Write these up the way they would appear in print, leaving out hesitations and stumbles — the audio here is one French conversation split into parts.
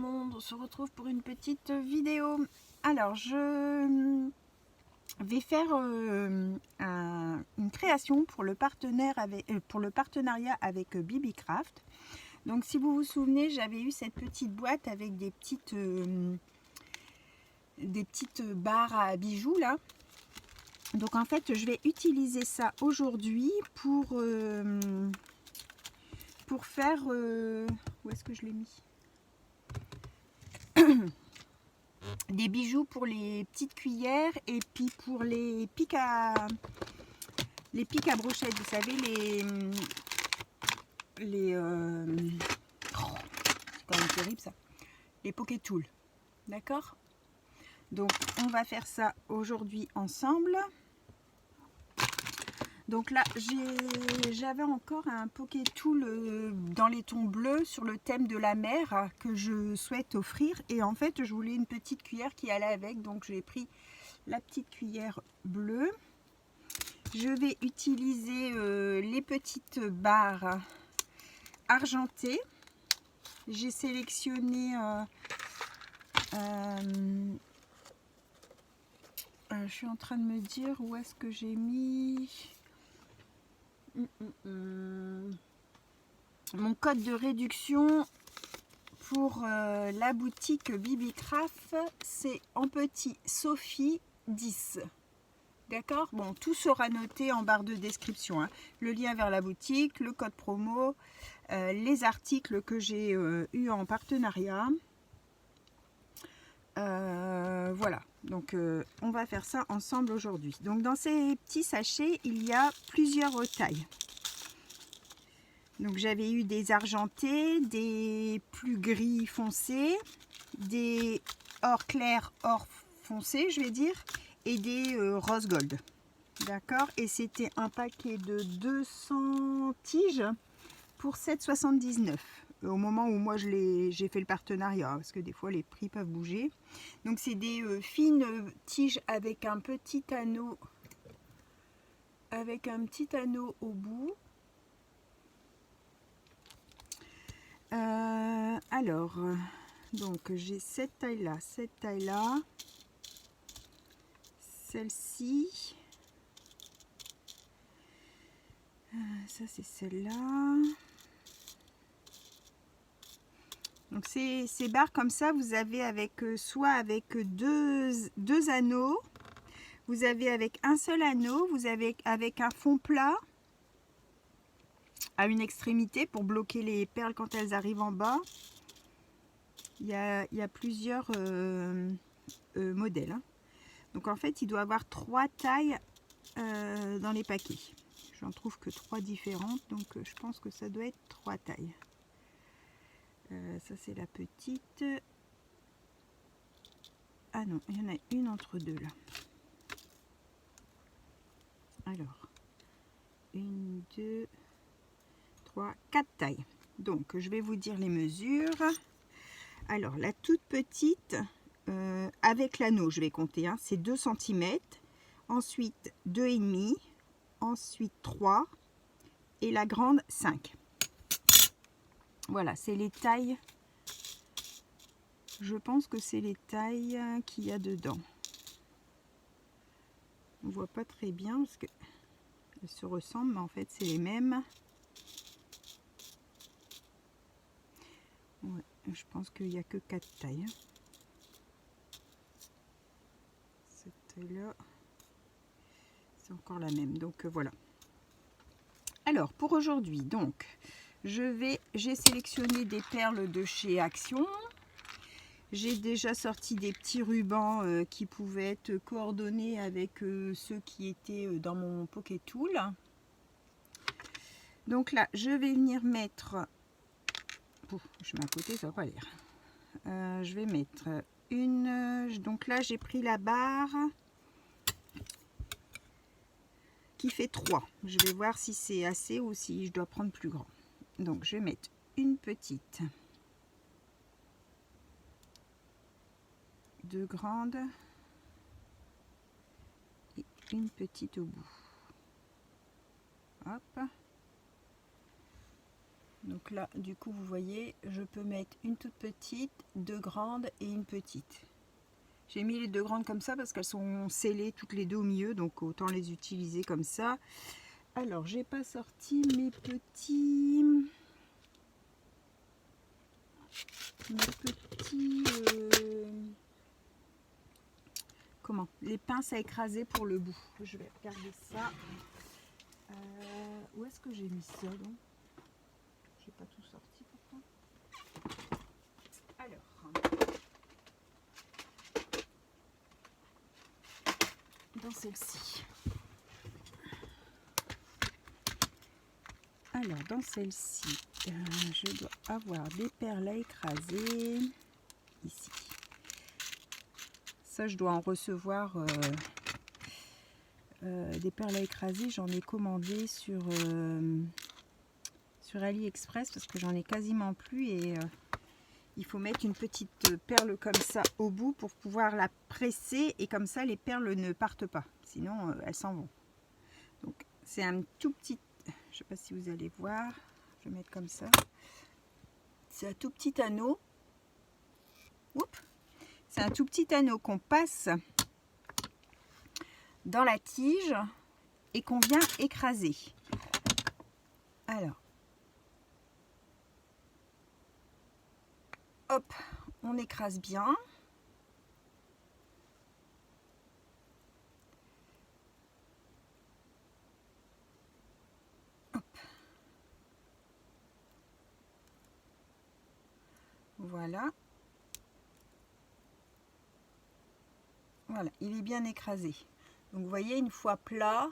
monde, on se retrouve pour une petite vidéo. Alors je vais faire une création pour le partenariat avec Bibicraft. Donc si vous vous souvenez, j'avais eu cette petite boîte avec des petites barres à bijoux là. Donc en fait je vais utiliser ça aujourd'hui pour faire où est-ce que je l'ai mis, des bijoux pour les petites cuillères et puis pour les pics à brochettes, vous savez, oh, c'est quand même terrible ça, les pocket tools, d'accord. Donc on va faire ça aujourd'hui ensemble. Donc là j'avais encore un pocket tool dans les tons bleus sur le thème de la mer que je souhaite offrir, et en fait je voulais une petite cuillère qui allait avec, donc j'ai pris la petite cuillère bleue. Je vais utiliser les petites barres argentées. J'ai sélectionné je suis en train de me dire où est-ce que j'ai mis mon code de réduction pour la boutique Bibicraft. C'est en petit Sophie 10. D'accord, bon, tout sera noté en barre de description, hein. Le lien vers la boutique, le code promo, les articles que j'ai eu en partenariat. Voilà, donc on va faire ça ensemble aujourd'hui. Donc dans ces petits sachets, il y a plusieurs tailles. Donc j'avais eu des argentés, des plus gris foncés, des or clair, or foncé, je vais dire, et des rose gold. D'accord, et c'était un paquet de 200 tiges pour 7,79 au moment où moi j'ai fait le partenariat, parce que des fois les prix peuvent bouger. Donc c'est des fines tiges avec un petit anneau, au bout. Alors donc j'ai cette taille là, celle-ci, ça c'est celle-là. Donc ces barres comme ça, vous avez avec soit avec deux anneaux, vous avez avec un seul anneau, vous avez avec un fond plat à une extrémité pour bloquer les perles quand elles arrivent en bas. Il y a plusieurs modèles, hein. Donc en fait il doit avoir 3 tailles dans les paquets. J'en trouve que 3 différentes, donc je pense que ça doit être 3 tailles. Ça c'est la petite. Ah non, il y en a une entre deux là. Alors, 1, 2, 3, 4 tailles. Donc je vais vous dire les mesures. Alors la toute petite, avec l'anneau je vais compter, hein, c'est 2 cm. Ensuite 2,5. Ensuite 3. Et la grande 5. Voilà, c'est les tailles. Je pense que c'est les tailles qu'il y a dedans. On voit pas très bien parce que elles se ressemblent, mais en fait c'est les mêmes. Ouais, je pense qu'il n'y a que 4 tailles. Cette taille là, c'est encore la même. Donc voilà. Alors pour aujourd'hui, donc j'ai sélectionné des perles de chez Action. J'ai déjà sorti des petits rubans qui pouvaient être coordonnés avec ceux qui étaient dans mon pocket tool. Donc là, je vais venir mettre... Ouf, je mets à côté, ça va pas l'air. Je vais mettre une... Donc là, j'ai pris la barre qui fait 3. Je vais voir si c'est assez ou si je dois prendre plus grand. Donc je vais mettre une petite, 2 grandes et une petite au bout. Hop. Donc là, du coup, vous voyez, je peux mettre une toute petite, deux grandes et une petite. J'ai mis les deux grandes comme ça parce qu'elles sont scellées toutes les deux au milieu, donc autant les utiliser comme ça. Alors, j'ai pas sorti mes petits... comment? Les pinces à écraser pour le bout. Je vais regarder ça. Où est-ce que j'ai mis ça donc? J'ai pas tout sorti pourquoi? Alors, dans celle-ci. Alors, dans celle-ci, je dois avoir des perles à écraser ici. Ça, je dois en recevoir des perles à écraser. J'en ai commandé sur AliExpress parce que j'en ai quasiment plus et il faut mettre une petite perle comme ça au bout pour pouvoir la presser et comme ça les perles ne partent pas. Sinon, elles s'en vont. Donc, c'est un tout petit... Je sais pas si vous allez voir. Je vais mettre comme ça. C'est un tout petit anneau. Oups. C'est un tout petit anneau qu'on passe dans la tige et qu'on vient écraser. Alors, hop, on écrase bien. Hop. Voilà. Voilà, il est bien écrasé. Donc vous voyez, une fois plat,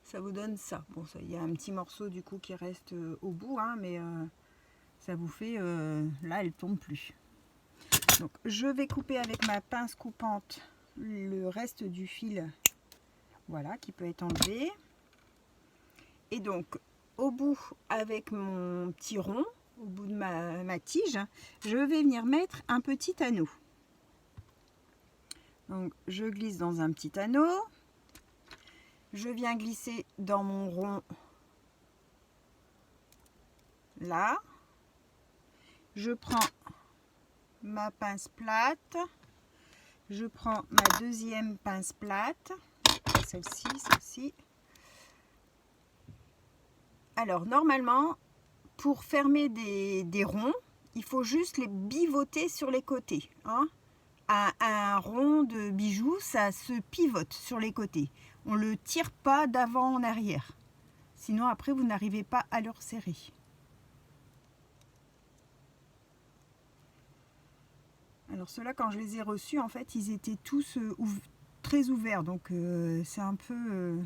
ça vous donne ça. Bon, ça, il y a un petit morceau du coup qui reste au bout, hein, mais ça vous fait... là, elle tombe plus. Donc je vais couper avec ma pince coupante le reste du fil, voilà, qui peut être enlevé. Et donc au bout, avec mon petit rond, au bout de ma tige, je vais venir mettre un petit anneau. Donc je glisse dans un petit anneau, je viens glisser dans mon rond là, je prends ma pince plate, je prends ma deuxième pince plate, celle-ci. Alors normalement, pour fermer des ronds, il faut juste les bivoter sur les côtés, hein. Un rond de bijoux, ça se pivote sur les côtés. On ne le tire pas d'avant en arrière. Sinon, après, vous n'arrivez pas à le resserrer. Alors, ceux-là, quand je les ai reçus, en fait, ils étaient tous très ouverts. Donc, c'est un peu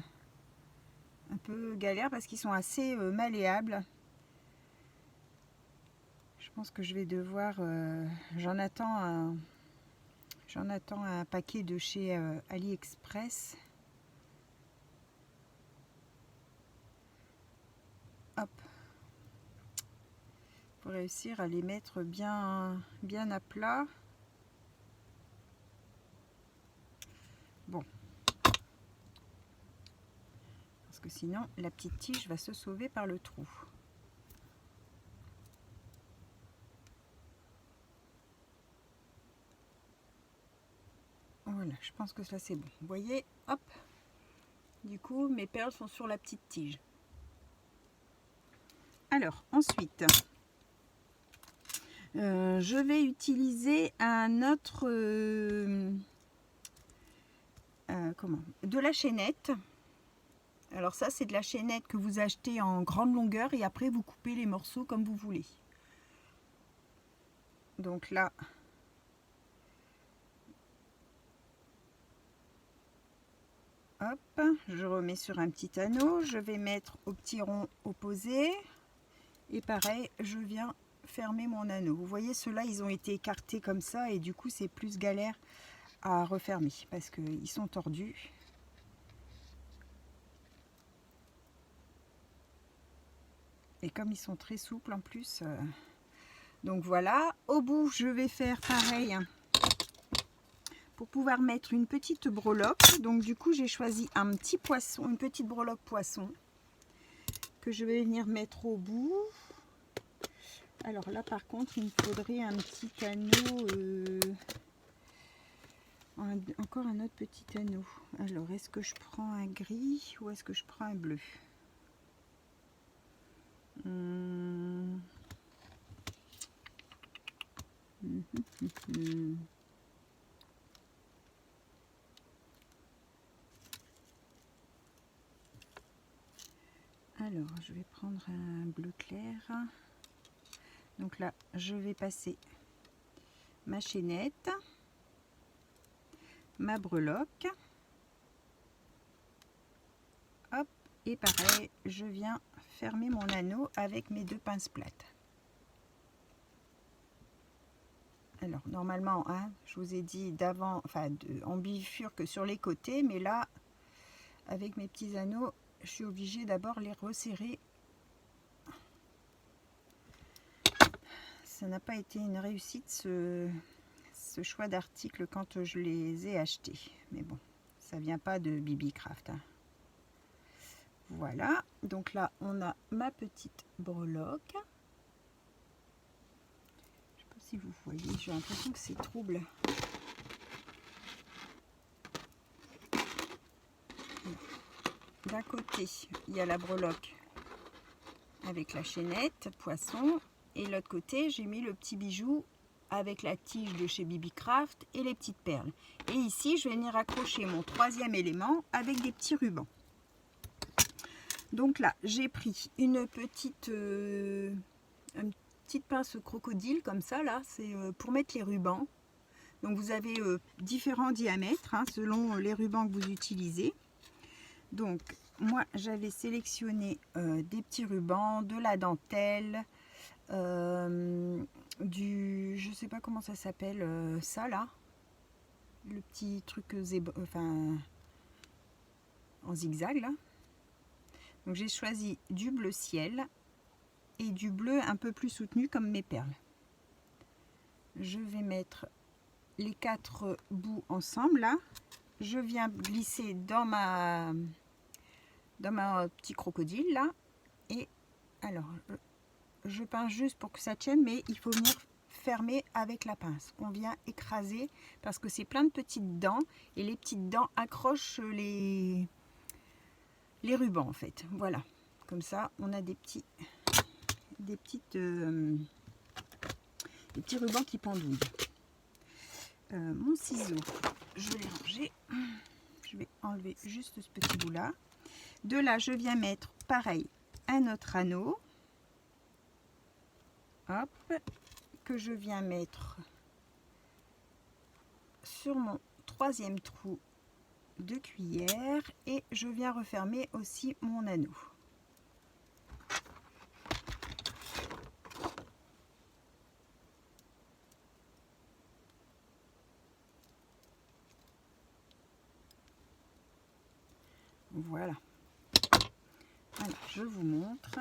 galère parce qu'ils sont assez malléables. Je pense que je vais devoir... J'en attends un paquet de chez AliExpress. Hop. Pour réussir à les mettre bien à plat. Bon. Parce que sinon, la petite tige va se sauver par le trou. Voilà, je pense que ça c'est bon. Vous voyez, hop. Du coup, mes perles sont sur la petite tige. Alors, ensuite, je vais utiliser un autre... de la chaînette. Alors ça, c'est de la chaînette que vous achetez en grande longueur et après, vous coupez les morceaux comme vous voulez. Donc là... Hop, je remets sur un petit anneau, je vais mettre au petit rond opposé et pareil, je viens fermer mon anneau. Vous voyez, ceux-là, ils ont été écartés comme ça et du coup, c'est plus galère à refermer parce qu'ils sont tordus. Et comme ils sont très souples en plus, donc voilà. Au bout, je vais faire pareil pour pouvoir mettre une petite breloque. Donc du coup, j'ai choisi un petit poisson, une petite breloque poisson que je vais venir mettre au bout. Alors là par contre il me faudrait un petit anneau, encore un autre petit anneau. Alors est-ce que je prends un gris ou est-ce que je prends un bleu? Alors je vais prendre un bleu clair. Donc là je vais passer ma chaînette, ma breloque, hop, et pareil je viens fermer mon anneau avec mes 2 pinces plates. Alors normalement hein, je vous ai dit d'avant, enfin en bifurque sur les côtés, mais là avec mes petits anneaux je suis obligée d'abord les resserrer. Ça n'a pas été une réussite ce choix d'articles quand je les ai achetés, mais bon, ça vient pas de BibiCraft hein. Voilà, donc là on a ma petite breloque. Je sais pas si vous voyez, j'ai l'impression que c'est trouble. D'un côté il y a la breloque avec la chaînette poisson, et l'autre côté j'ai mis le petit bijou avec la tige de chez BibiCraft et les petites perles. Et ici je vais venir accrocher mon 3e élément avec des petits rubans. Donc là j'ai pris une petite pince crocodile comme ça, là c'est pour mettre les rubans. Donc vous avez différents diamètres hein, selon les rubans que vous utilisez. Donc moi j'avais sélectionné des petits rubans, de la dentelle, je sais pas comment ça s'appelle, ça là, le petit truc enfin en zigzag là. Donc j'ai choisi du bleu ciel et du bleu un peu plus soutenu comme mes perles. Je vais mettre les 4 bouts ensemble là. Je viens glisser dans ma petit crocodile là, et alors je pince juste pour que ça tienne, mais il faut venir fermer avec la pince. On vient écraser parce que c'est plein de petites dents et les petites dents accrochent les rubans en fait. Voilà, comme ça on a des petits rubans qui pendouillent. Mon ciseau, je vais les ranger. Je vais enlever juste ce petit bout là. De là je viens mettre pareil un autre anneau, hop, que je viens mettre sur mon 3e trou de cuillère, et je viens refermer aussi mon anneau. Voilà. Alors je vous montre.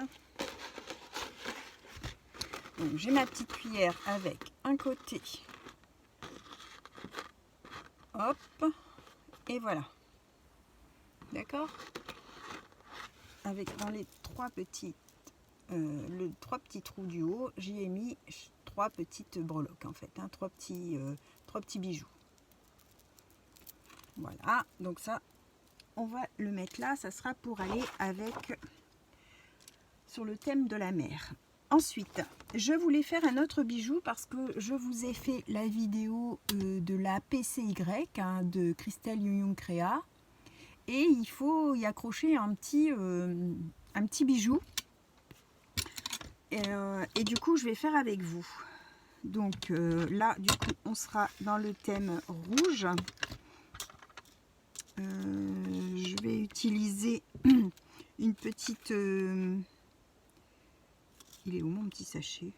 Donc j'ai ma petite cuillère avec un côté, hop, et voilà, d'accord, avec dans les 3 petits trous du haut, j'y ai mis 3 petites breloques en fait, hein, 3 petits bijoux. Voilà, donc ça on va le mettre là, ça sera pour aller avec sur le thème de la mer. Ensuite, je voulais faire un autre bijou parce que je vous ai fait la vidéo de la PCY hein, de Christelle Young Créa, et il faut y accrocher un petit bijou, et du coup je vais faire avec vous. Donc là du coup on sera dans le thème rouge. Je vais utiliser une petite il est où mon petit sachet?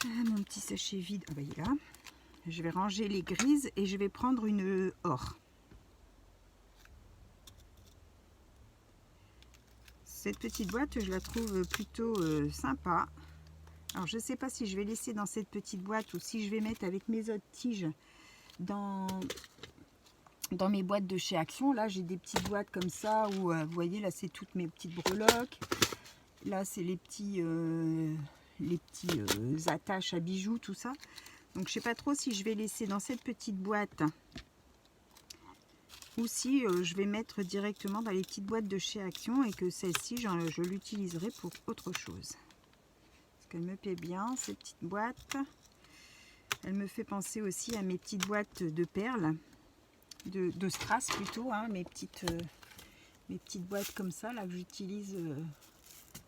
Mon petit sachet vide, ah bah il est là. Je vais ranger les grises et je vais prendre une or. Cette petite boîte je la trouve plutôt sympa. Alors je ne sais pas si je vais laisser dans cette petite boîte ou si je vais mettre avec mes autres tiges dans dans mes boîtes de chez Action. Là, j'ai des petites boîtes comme ça où, vous voyez, là, c'est toutes mes petites breloques. Là, c'est les petits attaches à bijoux, tout ça. Donc, je sais pas trop si je vais laisser dans cette petite boîte ou si je vais mettre directement dans les petites boîtes de chez Action et que celle-ci, je l'utiliserai pour autre chose. Parce qu'elle me plaît bien, cette petite boîte. Elle me fait penser aussi à mes petites boîtes de perles, de strass plutôt, hein, mes petites boîtes comme ça, là, que j'utilise,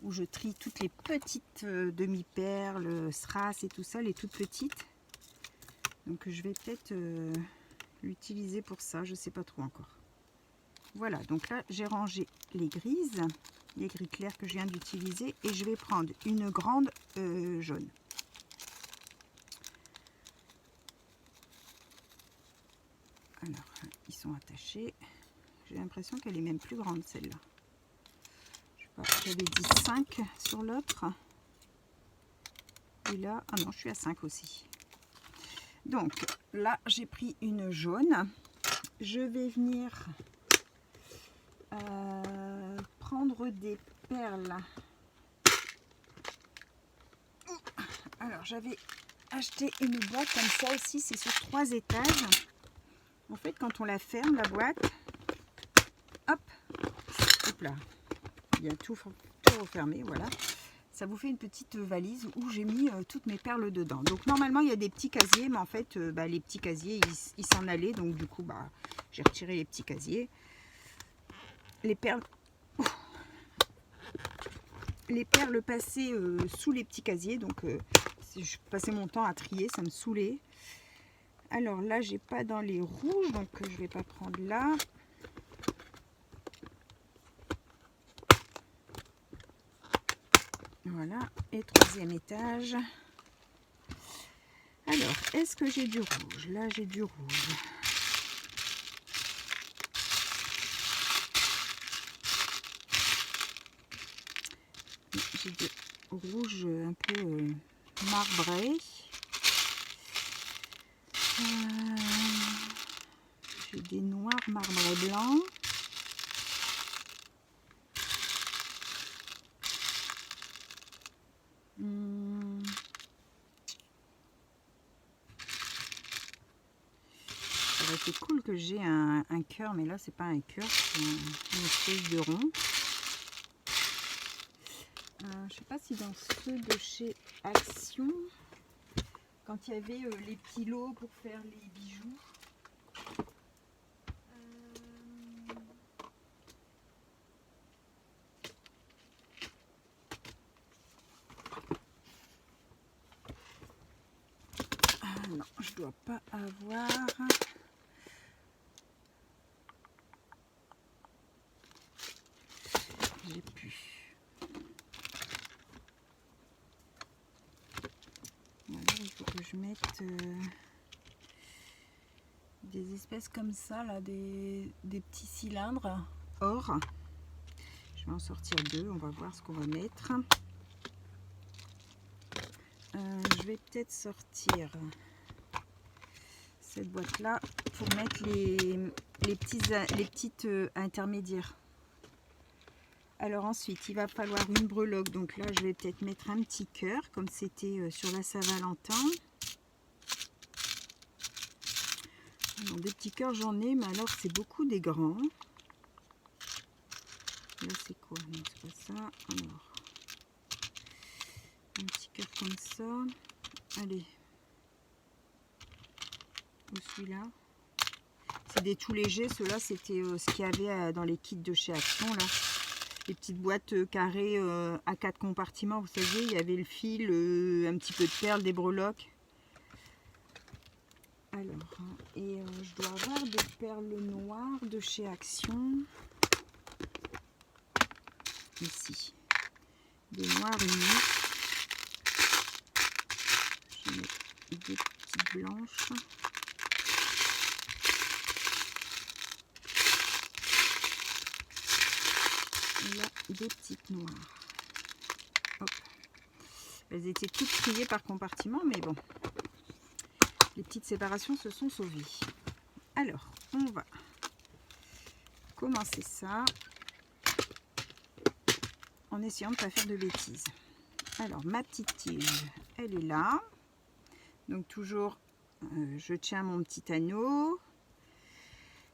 où je trie toutes les petites demi-perles, strass et tout ça, les toutes petites. Donc je vais peut-être l'utiliser pour ça, je sais pas trop encore. Voilà, donc là j'ai rangé les grises, les gris clairs que je viens d'utiliser, et je vais prendre une grande jaune. Alors, ils sont attachés. J'ai l'impression qu'elle est même plus grande celle-là. Je sais pas, j'avais dit 5 sur l'autre. Et là, ah non, je suis à 5 aussi. Donc là, j'ai pris une jaune. Je vais venir prendre des perles. Alors, j'avais acheté une boîte comme ça aussi. C'est sur 3 étages. En fait, quand on la ferme, la boîte, hop là, il y a tout refermé, voilà. Ça vous fait une petite valise où j'ai mis toutes mes perles dedans. Donc normalement il y a des petits casiers, mais en fait les petits casiers ils s'en allaient, donc du coup j'ai retiré les petits casiers. Les perles passaient sous les petits casiers, donc je passais mon temps à trier, ça me saoulait. Alors là j'ai pas dans les rouges, donc je vais pas prendre là. Voilà, et 3e étage. Alors, est-ce que j'ai du rouge? Là, j'ai du rouge. J'ai du rouge un peu marbré. J'ai des noirs marbrés blancs. C'est cool que j'ai un cœur, mais là c'est pas un cœur, c'est une espèce de rond. Je sais pas si dans ceux de chez Action, quand il y avait les petits lots pour faire les bijoux, non, je dois pas avoir. J'ai pu. Voilà, il faut que je mette des espèces comme ça, là, des petits cylindres or. Je vais en sortir 2, on va voir ce qu'on va mettre. Je vais peut-être sortir cette boîte là pour mettre les petites intermédiaires. Alors ensuite il va falloir une breloque, donc là je vais peut-être mettre un petit cœur comme c'était sur la Saint-Valentin. Des petits cœurs j'en ai, mais alors c'est beaucoup des grands. Là c'est quoi? Non, c'est pas ça. Alors un petit cœur comme ça. Allez, ou celui-là. C'est des tout légers, ceux-là c'était ce qu'il y avait dans les kits de chez Action là. Les petites boîtes carrées à 4 compartiments, vous savez, il y avait le fil, un petit peu de perles, des breloques. Alors, et je dois avoir des perles noires de chez Action. Ici, des noirs unis. Je mets des petites blanches. Et là, des petites noires. Hop. Elles étaient toutes triées par compartiment, mais bon. Les petites séparations se sont sauvées. Alors, on va commencer ça en essayant de ne pas faire de bêtises. Alors ma petite tige, elle est là. Donc toujours, je tiens mon petit anneau.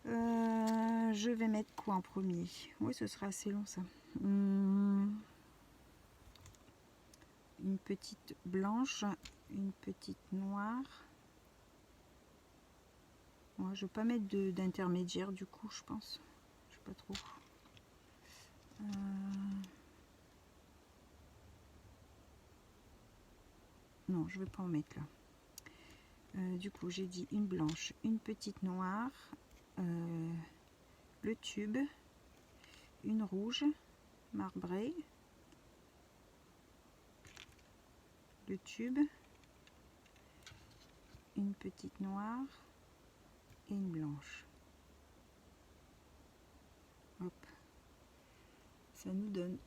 Je vais mettre quoi en premier? Oui, ce sera assez long ça. Une petite blanche, une petite noire. Ouais, je ne vais pas mettre d'intermédiaire du coup, je pense. Je sais pas trop. Non, je ne vais pas en mettre là. Du coup, j'ai dit une blanche, une petite noire, le tube, une rouge marbrée, le tube, une petite noire et une blanche. Hop. Ça nous donne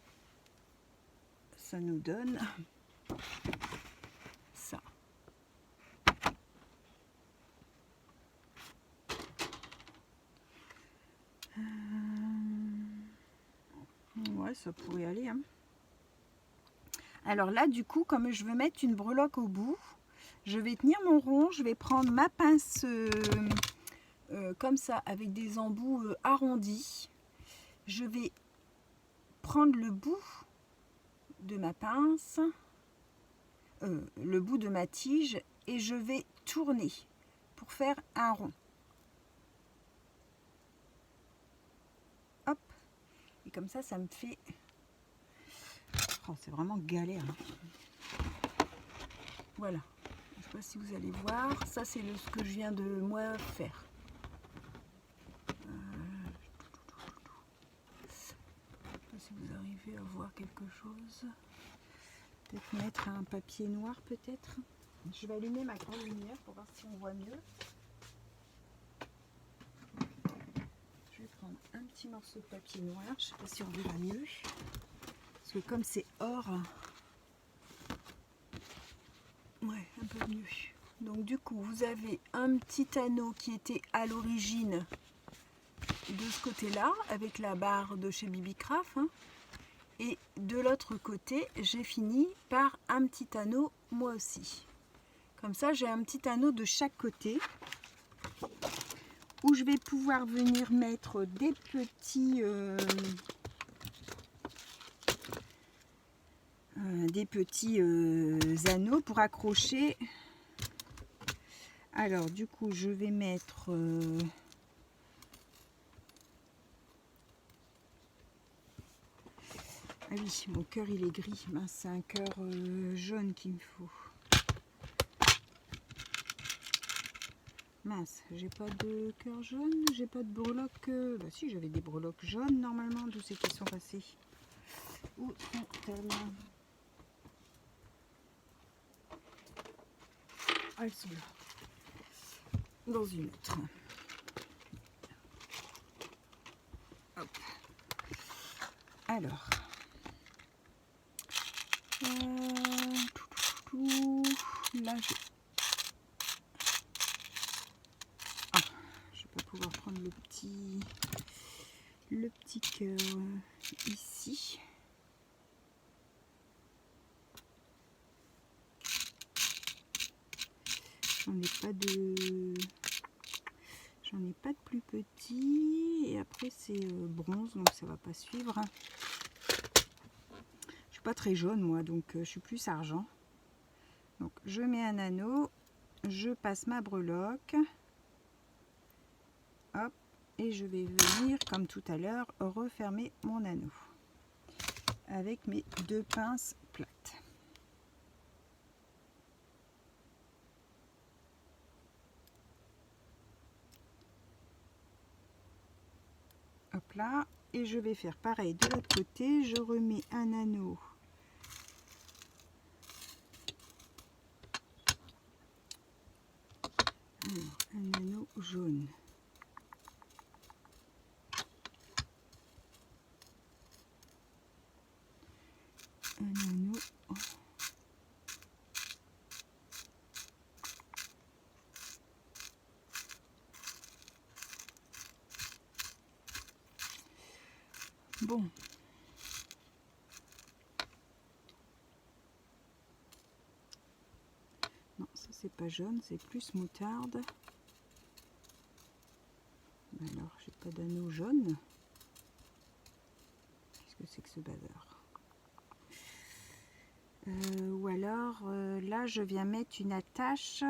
ça. Ouais, ça pourrait aller, hein. Alors là, du coup, comme je veux mettre une breloque au bout, je vais tenir mon rond, je vais prendre ma pince comme ça, avec des embouts arrondis. Je vais prendre le bout de ma pince, le bout de ma tige, et je vais tourner pour faire un rond. Hop, et comme ça, ça me fait... Oh, c'est vraiment galère. Voilà. Je ne sais pas si vous allez voir. Ça, c'est ce que je viens de moi faire. Je ne sais pas si vous arrivez à voir quelque chose. Peut-être mettre un papier noir, peut-être. Je vais allumer ma grande lumière pour voir si on voit mieux. Je vais prendre un petit morceau de papier noir. Je ne sais pas si on verra mieux. Parce que comme c'est or, ouais, un peu mieux. Donc du coup, vous avez un petit anneau qui était à l'origine de ce côté-là, avec la barre de chez Bibicraft. Hein. Et de l'autre côté, j'ai fini par un petit anneau, moi aussi. Comme ça, j'ai un petit anneau de chaque côté, où je vais pouvoir venir mettre des petits... anneaux pour accrocher. Alors du coup je vais mettre ah oui, mon cœur il est gris, c'est un cœur jaune qu'il me faut. Mince, j'ai pas de cœur jaune, j'ai pas de breloques. Bah si, j'avais des breloques jaunes normalement. D'où c'est qu'elles sont passées? Où sont-elles? Ah, elles sont là. Dans une autre. Hop. Alors. Là, je vais pas pouvoir prendre le petit cœur ici. J'en ai pas de plus petit, et après c'est bronze, donc ça va pas suivre. Je suis pas très jaune moi, donc je suis plus argent. Donc je mets un anneau, je passe ma breloque, hop, et je vais venir comme tout à l'heure refermer mon anneau avec mes deux pinces plates. Hop là, et je vais faire pareil de l'autre côté. Je remets un anneau jaune. Un anneau Bon. Non, ça c'est pas jaune, c'est plus moutarde. Alors, j'ai pas d'anneau jaune. Qu'est-ce que c'est que ce bazar? Ou alors, là, je viens mettre une attache,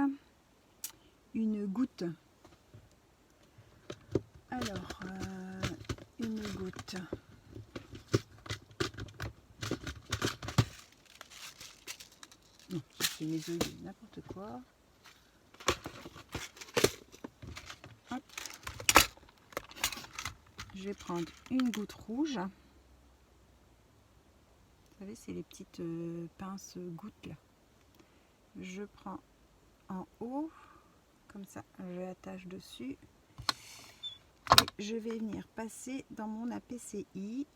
une goutte. Alors, une goutte. Non, c'est mes œillets, n'importe quoi. Hop. Je vais prendre une goutte rouge. Vous savez, c'est les petites pinces gouttes là. Je prends en haut, comme ça, je l'attache dessus. Et je vais venir passer dans mon APCI.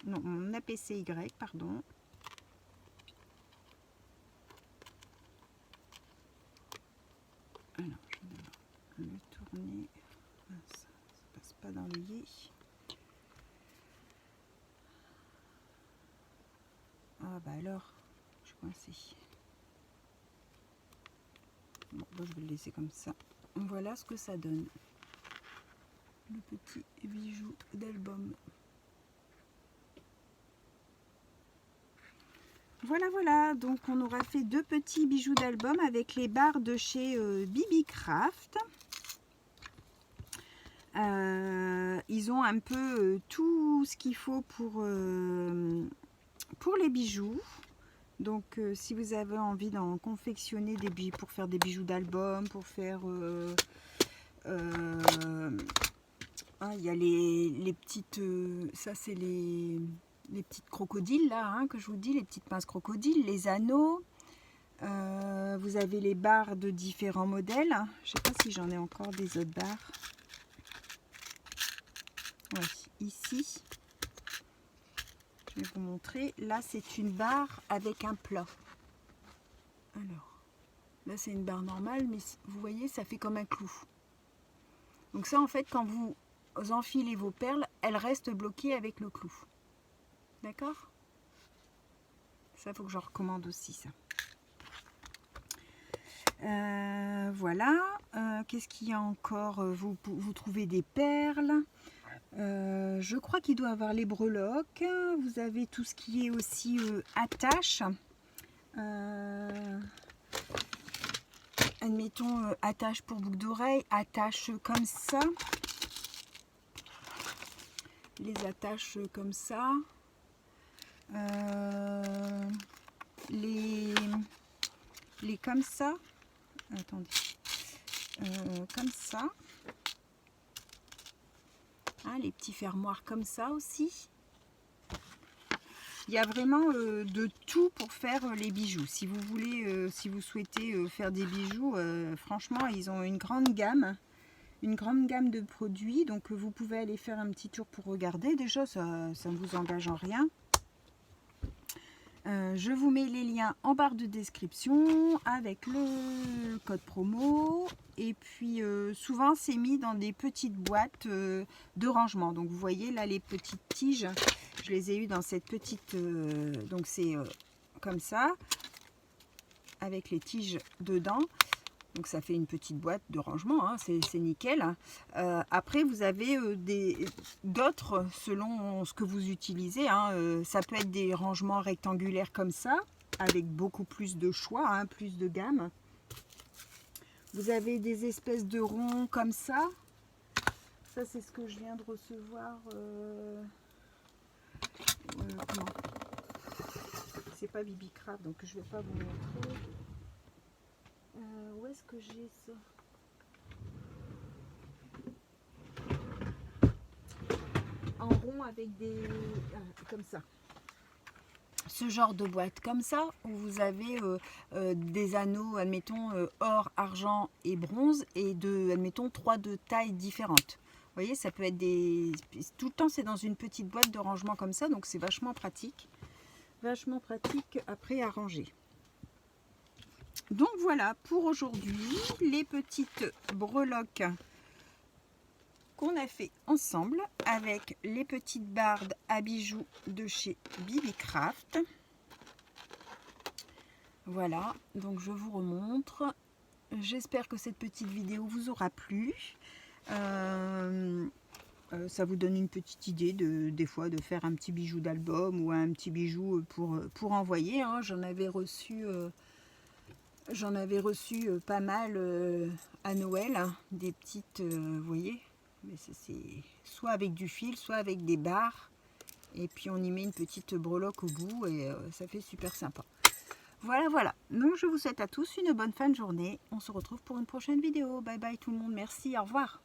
Non, mon APCY, pardon. Alors, je vais le tourner. Ça passe pas dans l'œillet. Ah bah alors, je suis coincée. Bon, bah, je vais le laisser comme ça. Voilà ce que ça donne. Le petit bijou d'album. Voilà, voilà. Donc on aura fait 2 petits bijoux d'album avec les barres de chez Bibi Craft. Ils ont un peu tout ce qu'il faut pour les bijoux. Donc si vous avez envie d'en confectionner des bijoux pour faire des bijoux d'album, pour faire il y a les petites ça c'est les petites crocodiles là, hein, que je vous dis, les petites pinces crocodiles, les anneaux. Vous avez les barres de différents modèles. Je sais pas si j'en ai encore des autres barres. Ouais, ici. Je vais vous montrer. Là, c'est une barre avec un plat. Alors, là, c'est une barre normale, mais vous voyez, ça fait comme un clou. Donc ça, en fait, quand vous enfilez vos perles, elles restent bloquées avec le clou. D'accord? Ça, il faut que j'en recommande aussi, ça. Voilà. Qu'est-ce qu'il y a encore? Vous trouvez des perles. Je crois qu'il doit avoir les breloques. Vous avez tout ce qui est aussi attache. Admettons attache pour boucle d'oreille, attache comme ça. Les attaches comme ça. Les comme ça. Attendez. Comme ça. Hein, les petits fermoirs comme ça aussi. Il y a vraiment de tout pour faire les bijoux. Si vous voulez, si vous souhaitez faire des bijoux, franchement, ils ont une grande gamme de produits. Donc vous pouvez aller faire un petit tour pour regarder. Déjà, ça ne vous engage en rien. Je vous mets les liens en barre de description avec le code promo. Et puis souvent c'est mis dans des petites boîtes de rangement. Donc vous voyez là les petites tiges, je les ai eues dans cette petite... donc c'est comme ça, avec les tiges dedans. Donc ça fait une petite boîte de rangement, hein, c'est nickel. Après vous avez d'autres selon ce que vous utilisez. Hein, ça peut être des rangements rectangulaires comme ça, avec beaucoup plus de choix, hein, plus de gamme. Vous avez des espèces de ronds comme ça. Ça c'est ce que je viens de recevoir. C'est pas Bibi Craft, donc je vais pas vous montrer. Où est-ce que j'ai ça? En rond avec des... comme ça. Ce genre de boîte comme ça, où vous avez des anneaux, admettons, or, argent et bronze, et admettons, 3 de tailles différentes. Vous voyez, ça peut être des... Tout le temps, c'est dans une petite boîte de rangement comme ça, donc c'est vachement pratique. Vachement pratique après à ranger. Donc voilà pour aujourd'hui les petites breloques qu'on a fait ensemble avec les petites bardes à bijoux de chez Bibi Craft. Voilà, donc je vous remontre. J'espère que cette petite vidéo vous aura plu. Ça vous donne une petite idée des fois de faire un petit bijou d'album ou un petit bijou pour envoyer. Hein. J'en avais reçu pas mal à Noël, hein, des petites, vous voyez, mais c'est soit avec du fil, soit avec des barres, et puis on y met une petite breloque au bout et ça fait super sympa. Voilà, voilà. Donc je vous souhaite à tous une bonne fin de journée. On se retrouve pour une prochaine vidéo. Bye bye tout le monde. Merci. Au revoir.